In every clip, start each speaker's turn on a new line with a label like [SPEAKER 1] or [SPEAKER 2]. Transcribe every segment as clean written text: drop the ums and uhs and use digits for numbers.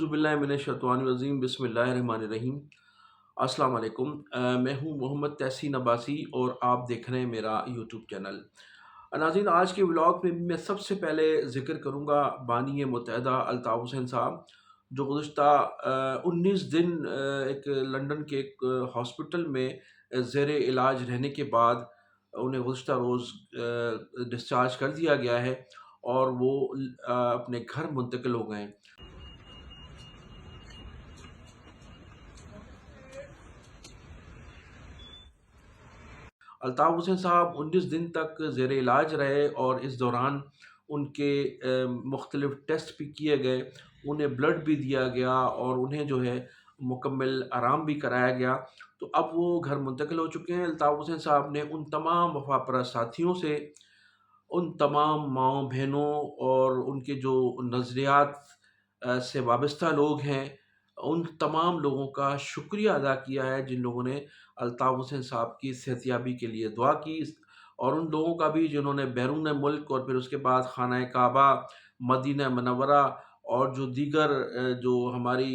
[SPEAKER 1] बिल्लाहि मिनश्शैतानिर्रजीम बिस्मिल्लाहिर्रहमानिर्रहीम। अस्सलाम वालेकुम। मैं हूँ मोहम्मद तहसीन अब्बासी और आप देख रहे हैं मेरा यूट्यूब चैनल। नाज़रीन, आज के व्लॉग में मैं सबसे पहले ज़िक्र करूँगा बानी मुत्तहदा अल्ताफ़ हुसैन साहब, जो गुज़श्ता 19 दिन एक लंदन के एक हॉस्पिटल में ज़ेर इलाज रहने के बाद उन्हें गुज़श्ता रोज़ डिस्चार्ज कर दिया गया है और वो अपने घर मुंतकिल हो गए हैं। अल्ताफ़ हुसैन साहब 19 दिन तक ज़ेर इलाज रहे और इस दौरान उनके मुख्तलिफ़ टेस्ट भी किए गए, उन्हें ब्लड भी दिया गया और उन्हें जो है मुकम्मल आराम भी कराया गया। तो अब वो घर मुंतकिल हो चुके हैं। अल्ताफ़ हुसैन साहब ने उन तमाम वफ़ापरस्त साथियों से, उन तमाम माँओं-बहनों और उनके जो नज़रियात से वाबस्ता लोग हैं, उन तमाम लोगों का शुक्रिया अदा किया है जिन लोगों ने अल्ताफ़ हुसैन साहब की सेहतयाबी के लिए दुआ की, और उन लोगों का भी जिन्होंने बैरून मुल्क और फिर उसके बाद खाना काबा, मदीना मनव्वरा और जो दीगर जो हमारी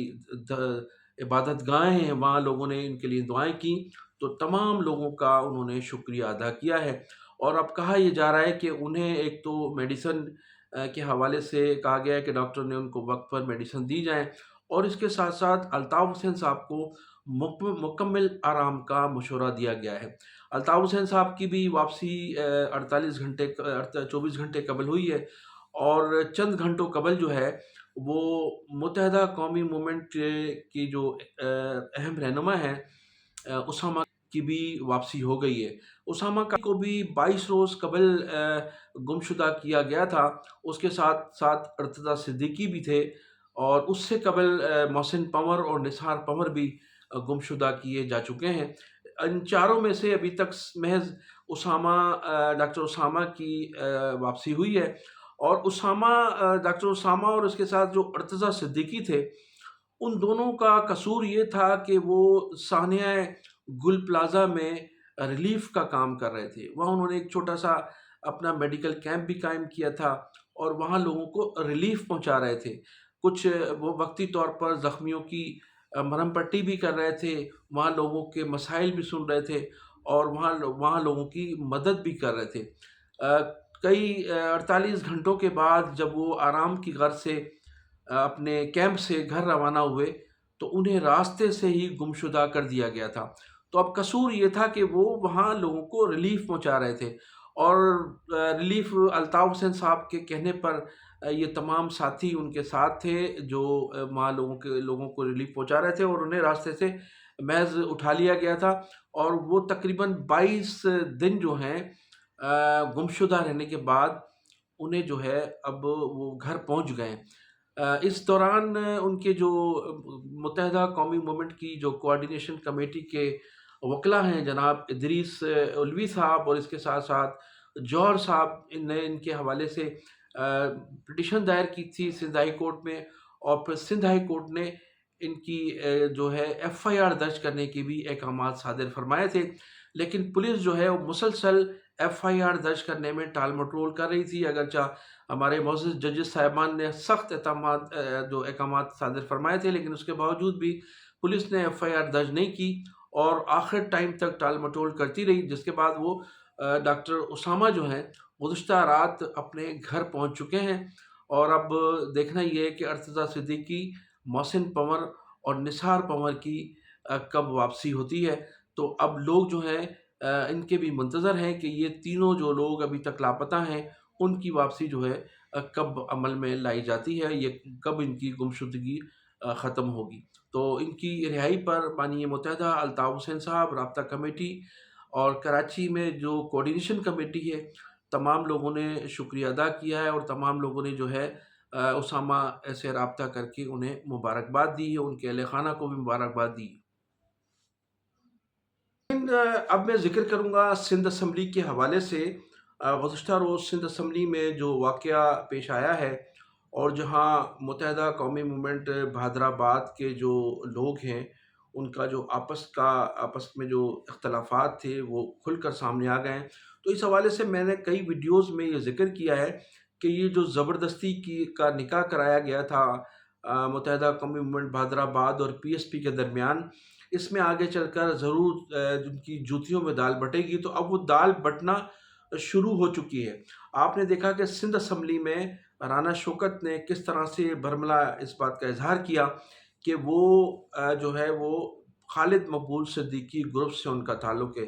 [SPEAKER 1] द इबादत गाहें हैं, वहाँ लोगों ने इनके लिए दुआएँ की। तो तमाम लोगों का उन्होंने शुक्रिया अदा किया है। और अब कहा यह जा रहा है कि उन्हें एक तो मेडिसिन के हवाले से कहा गया है कि डॉक्टर ने उनको वक्त पर मेडिसिन दी जाए, और इसके साथ साथ अल्ताफ़ हुसैन साहब को मुकम्मल आराम का मशवरा दिया गया है। अल्ताफ़ हुसैन साहब की भी वापसी 48 घंटे 24 घंटे कबल हुई है, और चंद घंटों कबल जो है वो मुत्तहदा कौमी मूवमेंट की जो अहम रहनुमा हैं उसामा की भी वापसी हो गई है। उसामा का को भी 22 रोज़ कबल गुमशुदा किया गया था। उसके साथ साथ अर्तज़ा सिद्दीकी भी थे, और उससे कबल मोहसिन पंवर और निसार पंवर भी गुमशुदा किए जा चुके हैं। इन चारों में से अभी तक महज़ डॉक्टर उसामा की वापसी हुई है। और डॉक्टर उसामा और उसके साथ जो अर्तज़ा सिद्दीकी थे, उन दोनों का कसूर ये था कि वो सानिया गुल प्लाज़ा में रिलीफ़ का काम कर रहे थे। वहाँ उन्होंने एक छोटा-सा अपना मेडिकल कैंप भी कायम किया था और वहाँ लोगों को रिलीफ़ पहुँचा रहे थे। कुछ वो वक़्ती तौर पर ज़ख्मियों की मरहम पट्टी भी कर रहे थे, वहाँ लोगों के मसाइल भी सुन रहे थे और वहाँ लोगों की मदद भी कर रहे थे। 48 घंटों के बाद जब वो आराम की गर्ज़ से अपने कैंप से घर रवाना हुए, तो उन्हें रास्ते से ही गुमशुदा कर दिया गया था। तो अब कसूर ये था कि वो वहाँ लोगों को रिलीफ़ पहुँचा रहे थे, और रिलीफ़ अल्ताफ़ हुसैन साहब के कहने पर ये तमाम साथी उनके साथ थे जो वहाँ लोगों को रिलीफ़ पहुँचा रहे थे, और उन्हें रास्ते से महज़ उठा लिया गया था। और वो तकरीबन 22 दिन जो हैं गुमशुदा रहने के बाद उन्हें जो है अब वो घर पहुँच गए। इस दौरान उनके जो मुत्तहदा कौमी मूवमेंट की जो कोऑर्डिनेशन कमेटी के वकला हैं, जनाब इदरीस उलवी साहब और इसके साथ-साथ जौहर साहब, ने इनके हवाले से पिटीशन दायर की थी सिंध हाई कोर्ट में, और फिर सिंध हाई कोर्ट ने इनकी जो है एफआईआर दर्ज करने के भी अहकामात सादिर फरमाए थे। लेकिन पुलिस जो है वो मुसलसल एफआईआर दर्ज करने में टाल-मटोल कर रही थी, अगरचे हमारे मोअज़्ज़ज़ जजेस साहिबान ने सख्त जो अहकामात सादिर फरमाए थे, लेकिन उसके बावजूद भी पुलिस ने एफआईआर दर्ज नहीं की और आखिर टाइम तक टाल-मटोल करती रही, जिसके बाद वो डॉक्टर उसामा जो हैं गुज़श्ता रात अपने घर पहुँच चुके हैं। और अब देखना ये है कि अर्तज़ा सिद्दीकी, मोहसिन पंवर और निसार पंवर की कब वापसी होती है। तो अब लोग जो हैं इनके भी मुंतज़र हैं कि ये तीनों जो लोग अभी तक लापता हैं, उनकी वापसी जो है कब अमल में लाई जाती है, ये कब इनकी गुमशुदगी ख़त्म होगी। तो इनकी रिहाई पर बानी मुत्तहदा अल्ताफ़ हुसैन साहब, राब्ता कमेटी और कराची में जो कोऑर्डिनेशन कमेटी है, तमाम लोगों ने शुक्रिया अदा किया है, और तमाम लोगों ने जो है उसामा से राब्ता करके उन्हें मुबारकबाद दी है, उनके अहले खाना को भी मुबारकबाद दी है। अब मैं ज़िक्र करूँगा सिंध असम्बली के हवाले से। गुज़श्ता रोज़ सिंध असम्बली में जो वाक़या पेश आया है, और जहाँ मुत्तहदा कौमी मूवमेंट बहादराबाद के जो लोग हैं, उनका जो आपस में जो इख्तलाफ़ात थे वो खुलकर सामने आ गए हैं। तो इस हवाले से मैंने कई वीडियोज़ में ये ज़िक्र किया है कि ये जो ज़बरदस्ती का निकाह कराया गया था متحدہ قومی موومنٹ بہادرآباد اور پی ایس پی کے درمیان، اس میں آگے چل کر ضرور جن کی جوتیوں میں دال بٹے گی، تو اب وہ دال بٹنا شروع ہو چکی ہے۔ آپ نے دیکھا کہ سندھ اسمبلی میں رانا شوکت نے کس طرح سے برملا اس بات کا اظہار کیا کہ وہ جو ہے وہ خالد مقبول صدیقی گروپ سے ان کا تعلق ہے۔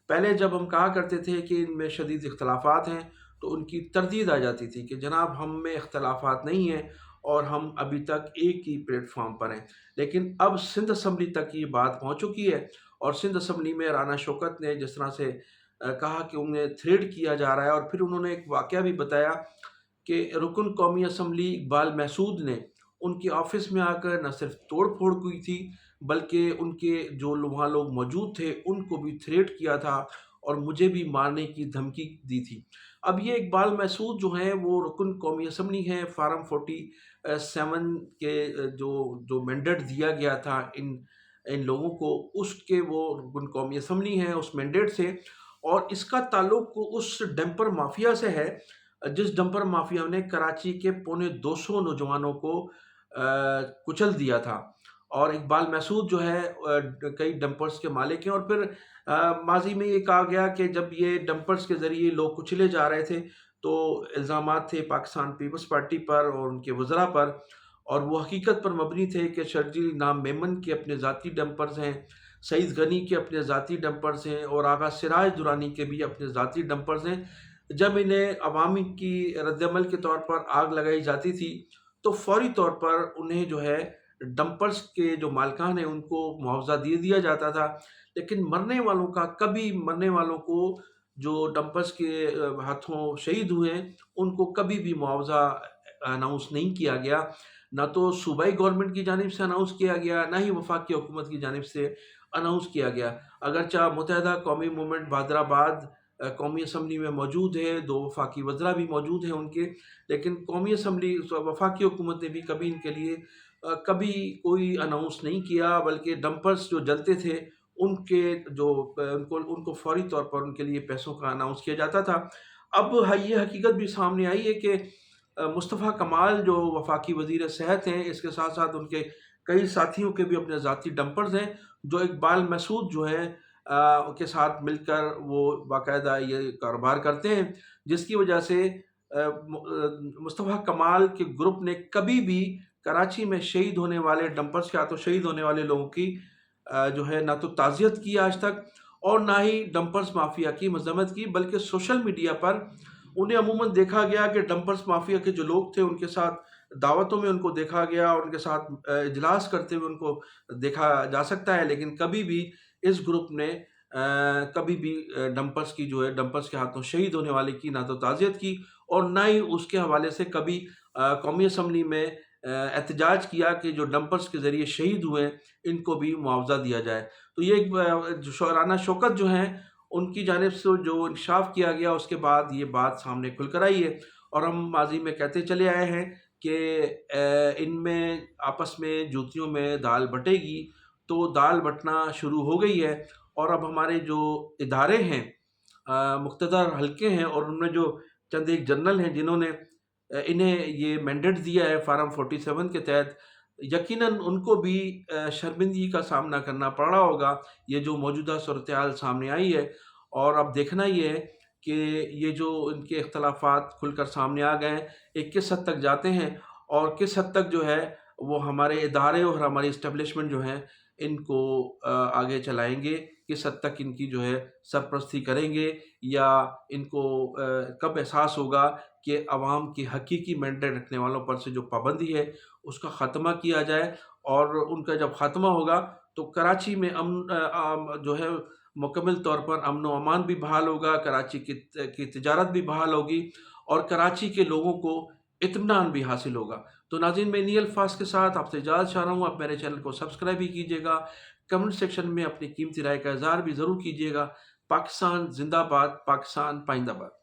[SPEAKER 1] پہلے جب ہم کہا کرتے تھے کہ ان میں شدید اختلافات ہیں، تو ان کی تردید آ جاتی تھی کہ جناب ہم میں اختلافات نہیں ہیں اور ہم ابھی تک ایک ہی پلیٹ فارم پر ہیں۔ لیکن اب سندھ اسمبلی تک یہ بات پہنچ چکی ہے، اور سندھ اسمبلی میں رانا شوکت نے جس طرح سے کہا کہ انہیں تھریڈ کیا جا رہا ہے، اور پھر انہوں نے ایک واقعہ بھی بتایا کہ رکن قومی اسمبلی اقبال محسود نے ان کے آفس میں آ کر نہ صرف توڑ پھوڑ کی تھی، بلکہ ان کے جو وہاں لوگ موجود تھے ان کو بھی تھریٹ کیا تھا اور مجھے بھی مارنے کی دھمکی دی تھی۔ اب یہ اقبال محسود جو ہیں وہ رکن قومی اسمبلی ہیں، فارم 47 کے جو مینڈیٹ دیا گیا تھا ان لوگوں کو، اس کے وہ رکن قومی اسمبلی ہیں اس مینڈیٹ سے، اور اس کا تعلق اس ڈمپر مافیا سے ہے جس ڈمپر مافیا نے کراچی کے 250 نوجوانوں کو کچل دیا تھا۔ اور اقبال محسود جو ہے کئی ڈمپرز کے مالک ہیں، اور پھر ماضی میں یہ کہا گیا کہ جب یہ ڈمپرز کے ذریعے لوگ کچلے جا رہے تھے تو الزامات تھے پاکستان پیپلز پارٹی پر اور ان کے وزراء پر، اور وہ حقیقت پر مبنی تھے کہ شرجیل نام میمن کے اپنے ذاتی ڈمپرز ہیں، سعید غنی کے اپنے ذاتی ڈمپرز ہیں، اور آغا سراج درانی کے بھی اپنے ذاتی ڈمپرز ہیں۔ جب انہیں عوامی کی رد عمل کے طور پر آگ لگائی جاتی تھی تو فوری طور پر انہیں جو ہے ڈمپرز کے جو مالکان ہیں ان کو معاوضہ دیا جاتا تھا، لیکن مرنے والوں کو جو ڈمپرز کے ہاتھوں شہید ہوئے ہیں ان کو کبھی بھی معاوضہ اناؤنس نہیں کیا گیا، نہ تو صوبائی گورنمنٹ کی جانب سے اناؤنس کیا گیا، نہ ہی وفاقی حکومت کی جانب سے اناؤنس کیا گیا۔ اگرچہ متحدہ قومی موومنٹ بہادرآباد قومی اسمبلی میں موجود ہے، 2 وفاقی وزراء بھی موجود ہیں ان کے، لیکن قومی اسمبلی وفاقی حکومت نے بھی کبھی ان کے لیے کبھی کوئی اناؤنس نہیں کیا، بلکہ ڈمپرز جو جلتے تھے ان کے ان کو فوری طور پر ان کے لیے پیسوں کا اناؤنس کیا جاتا تھا۔ اب یہ حقیقت بھی سامنے آئی ہے کہ مصطفیٰ کمال جو وفاقی وزیر صحت ہیں، اس کے ساتھ ساتھ ان کے کئی ساتھیوں کے بھی اپنے ذاتی ڈمپرز ہیں، جو اقبال محسود جو ہیں کے ساتھ مل کر وہ باقاعدہ یہ کاروبار کرتے ہیں، جس کی وجہ سے مصطفیٰ کمال کے گروپ نے کبھی بھی کراچی میں شہید ہونے والے ڈمپرز کے ہاتھوں شہید ہونے والے لوگوں کی جو ہے نہ تو تعزیت کی آج تک، اور نہ ہی ڈمپرز مافیا کی مذمت کی، بلکہ سوشل میڈیا پر انہیں عموماً دیکھا گیا کہ ڈمپرز مافیا کے جو لوگ تھے ان کے ساتھ دعوتوں میں ان کو دیکھا گیا اور ان کے ساتھ اجلاس کرتے ہوئے ان کو دیکھا جا سکتا ہے، لیکن کبھی بھی اس گروپ نے کبھی بھی ڈمپرز کے ہاتھوں شہید ہونے والے کی نہ تو تعزیت کی، اور نہ ہی اس کے حوالے سے کبھی قومی اسمبلی میں احتجاج کیا کہ جو ڈمپرز کے ذریعے شہید ہوئے ان کو بھی معاوضہ دیا جائے۔ تو یہ رانا شوکت جو ہیں ان کی جانب سے جو انکشاف کیا گیا، اس کے بعد یہ بات سامنے کھل کر آئی ہے، اور ہم ماضی میں کہتے چلے آئے ہیں کہ ان میں آپس میں جوتیوں میں دال بٹے گی، تو دال بٹنا شروع ہو گئی ہے، اور اب ہمارے جو ادارے ہیں مقتدر حلقے ہیں، اور ان میں جو چند ایک جنرل ہیں جنہوں نے انہیں یہ مینڈیٹ دیا ہے فارم 47 کے تحت، یقیناً ان کو بھی شرمندگی کا سامنا کرنا پڑ رہا ہوگا یہ جو موجودہ صورتحال سامنے آئی ہے۔ اور اب دیکھنا یہ ہے کہ یہ جو ان کے اختلافات کھل کر سامنے آ گئے ہیں، ایک کس حد تک جاتے ہیں، اور کس حد تک جو ہے وہ ہمارے ادارے اور ہماری اسٹیبلشمنٹ جو ہیں ان کو آگے چلائیں گے، کس حد تک ان کی جو ہے سرپرستی کریں گے، یا ان کو کب احساس ہوگا کہ عوام کی حقیقی مینڈیٹ رکھنے والوں پر سے جو پابندی ہے اس کا خاتمہ کیا جائے، اور ان کا جب خاتمہ ہوگا تو کراچی میں جو ہے مکمل طور پر امن و امان بھی بحال ہوگا، کراچی کی تجارت بھی بحال ہوگی، اور کراچی کے لوگوں کو اطمینان بھی حاصل ہوگا۔ تو ناظرین، میں انہی الفاظ کے ساتھ آپ سے اجازت چاہ رہا ہوں، آپ میرے چینل کو سبسکرائب بھی کیجیے گا، کمنٹ سیکشن میں اپنی قیمتی رائے کا اظہار بھی ضرور کیجیے گا۔ پاکستان زندہ باد، پاکستان پائندہ باد۔